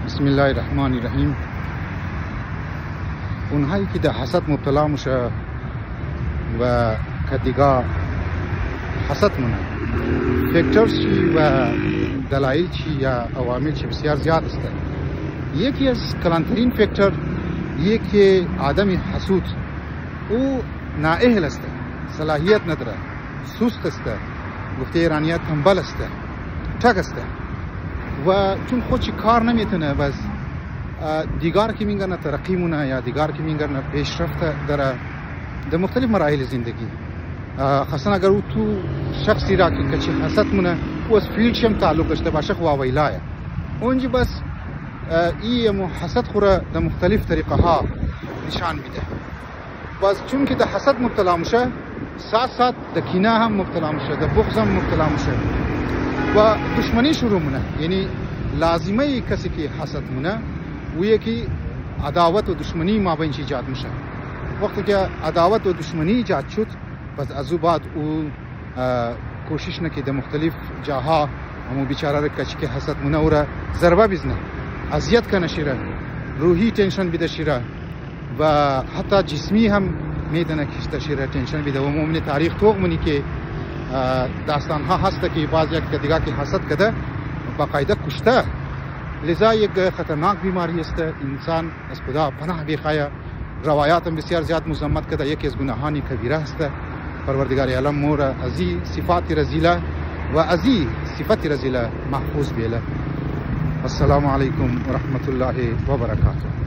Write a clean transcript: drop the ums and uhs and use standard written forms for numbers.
بسم الله الرحمن الرحیم. اونهایی که در حسد مبتلا میشه و که دیگه حسد مونه، فکتورز چی و دلایل چی یا عوامل چی بسیار زیاد است. یکی از کلانترین فکتور یکی آدم حسود او نااهل است، صلاحیت نداره، سست است، گفته ایرانیات تنبل است، ٹک است و چون خودش کار نمیتونه بس دیگر که میگن ترقی مونه یا دیگر که میگن پیشرفت در مختلف مراحل زندگی، خاصا اگر او تو شخصی را که چی حسد مونه او از فیلد شم تعلق داشته باشه خو ویلایه اونجا بس این حسد خوره در مختلف طریقه ها نشان میده. باز چون که در حسد مبتلا میشه ساعت در کینه هم مبتلا میشه، در بغض هم مبتلا میشه و دشمنی شروع مونه. یعنی لازمه کسی که حسد مونه و یکی عداوت و دشمنی مابین ایجاد میشه. وقتی که عداوت و دشمنی ایجاد شد پس از او بعد او کوشش نکه در مختلف جاها همو بیچاره را که حسد مونه او را ضربه بزنه، اذیت کنه شیره، روحی تنشن بیده شیره و حتی جسمی هم میدونه که شیره تنشن بیده. و مومن تاریخ توق منی که داستان ها هست که بعض یک دیگه که حسد کده باقاعده کشته. لذا یک خطرناک بیماری است، انسان از خدا پناه بخواهد. روایات هم بسیار زیاد مذمت کده، یکی از گناهان کبیره است. پروردگار عالم مور ازی صفات رزیله و ازی صفت رزیله محفوظ بیله. السلام علیکم و رحمت الله و برکاته.